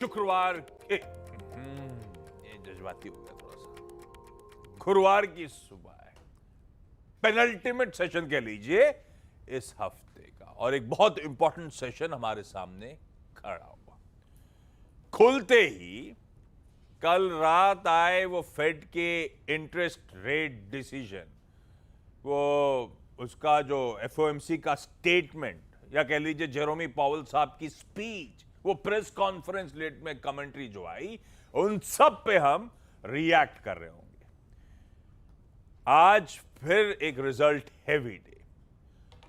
शुक्रवार के ये जज्बाती हो गया थोड़ा सा। गुरुवार की सुबह है, पेनल्टीमेट सेशन कह लीजिए इस हफ्ते का, और एक बहुत इंपॉर्टेंट सेशन हमारे सामने खड़ा हुआ। खुलते ही कल रात आए वो फेड के इंटरेस्ट रेट डिसीजन, वो उसका जो एफओएमसी का स्टेटमेंट, या कह लीजिए जेरोमी पावेल साहब की स्पीच, वो प्रेस कॉन्फ्रेंस लेट में कमेंट्री जो आई, उन सब पे हम रिएक्ट कर रहे होंगे। आज फिर एक रिजल्ट हैवी डे।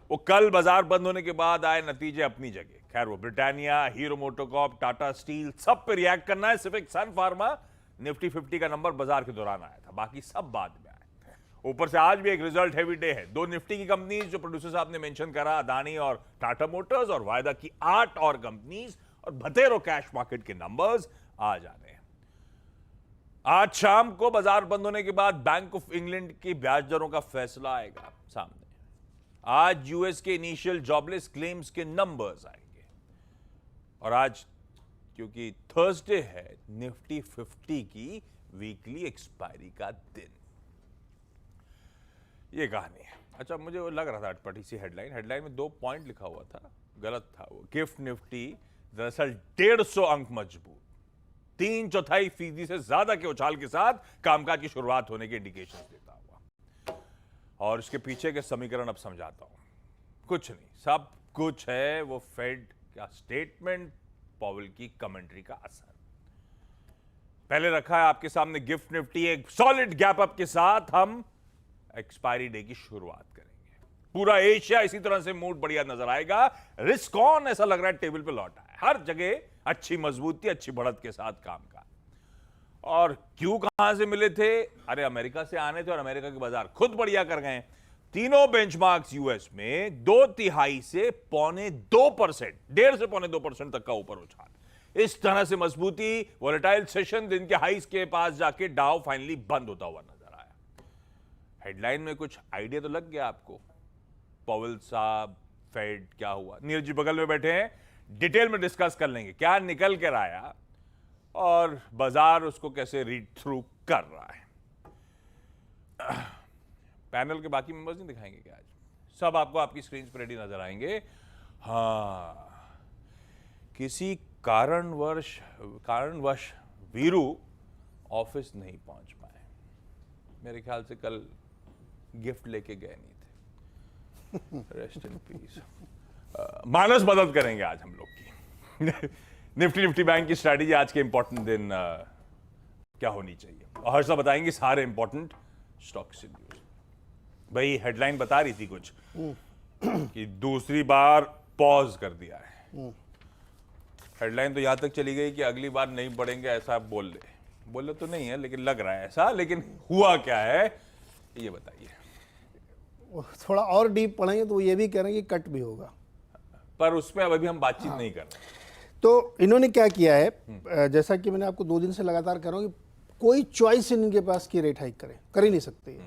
वो कल बाजार बंद होने के बाद आए नतीजे अपनी जगह, खैर वो Britannia, hero MotoCorp, Tata steel, सब पे रिएक्ट करना है। सिर्फ एक सन फार्मा निफ्टी 50 का नंबर बाजार के दौरान आया था, बाकी सब बाद में आए। ऊपर से आज भी एक रिजल्ट हैवी डे है। दो निफ्टी की कंपनीज जो प्रोड्यूसर साहब ने मेंशन करा, अदानी और टाटा मोटर्स, और वायदा की 8 और कंपनीज, और भतेरो कैश मार्केट के नंबर्स आ जाने हैं। आज शाम को बाजार बंद होने के बाद बैंक ऑफ इंग्लैंड की ब्याज दरों का फैसला आएगा सामने। आज यूएस के इनिशियल जॉबलेस क्लेम्स के नंबर्स आएंगे, और आज क्योंकि थर्सडे है, निफ्टी 50 की वीकली एक्सपायरी का दिन। ये कहानी है। अच्छा, मुझे वो लग रहा था अटपटी सी हेडलाइन में 2 पॉइंट लिखा हुआ था, गलत था वो। गिफ्ट निफ्टी दरअसल 150 अंक मजबूत, 3/4% से ज्यादा के उछाल के साथ कामकाज की शुरुआत होने के इंडिकेशंस देता हुआ। और इसके पीछे के समीकरण अब समझाता हूं। कुछ नहीं, सब कुछ है वो फेड का स्टेटमेंट, पावेल की कमेंट्री का असर। पहले रखा है आपके सामने गिफ्ट निफ्टी एक सॉलिड गैप अप के साथ हम एक्सपायरी डे की शुरुआत करेंगे। पूरा एशिया इसी तरह से मूड बढ़िया नजर आएगा। रिस्क ऑन ऐसा लग रहा है टेबल पे लौटा है, हर जगह अच्छी मजबूती, अच्छी बढ़त के साथ काम का। और क्यों, कहां से मिले थे? अरे अमेरिका से आने थे, और अमेरिका के बाजार खुद बढ़िया कर गए। तीनों बेंचमार्क्स यूएस में 2/3 से 1.25%, 1.5 से 1.25% तक का ऊपर उछाल। इस तरह से मजबूती, वोलेटाइल सेशन, दिन के हाईस के पास जाके डाउ फाइनली बंद होता हुआ नजर आया। हेडलाइन में कुछ आइडिया तो लग गया आपको? पावेल साहब, फेड, क्या हुआ? नीरज जी बगल में बैठे हैं, डिटेल में डिस्कस कर लेंगे क्या निकल कर आया और बाजार उसको कैसे रीड थ्रू कर रहा है। पैनल के बाकी मेंबर्स नहीं दिखाएंगे क्या आज? सब आपको आपकी स्क्रीन पर रेडी नजर आएंगे। हाँ, किसी कारणवश वीरू ऑफिस नहीं पहुंच पाए। मेरे ख्याल से कल गिफ्ट लेके गए नहीं थे। Rest in peace. मानस मदद करेंगे आज हम लोग की। निफ्टी बैंक की स्ट्रैटेजी, आज के इंपॉर्टेंट दिन क्या होनी चाहिए, और हर्षा बताएंगे सारे इंपॉर्टेंट स्टॉक से न्यूज। भाई हेडलाइन बता रही थी कुछ कि दूसरी बार पॉज कर दिया है। हेडलाइन तो यहां तक चली गई कि अगली बार नहीं बढ़ेंगे, ऐसा बोले तो नहीं है, लेकिन लग रहा है ऐसा। लेकिन हुआ क्या है ये बताइए। थोड़ा और डीप पढ़ेंगे तो वो ये भी कह रहे हैं कि कट भी होगा, पर उसमें अभी हम बातचीत नहीं कर रहे। तो इन्होंने क्या किया है, जैसा कि मैंने आपको 2 दिन से लगातार कह रहा हूं कि कोई चॉइस इनके पास की रेट हाइक कर ही नहीं सकते।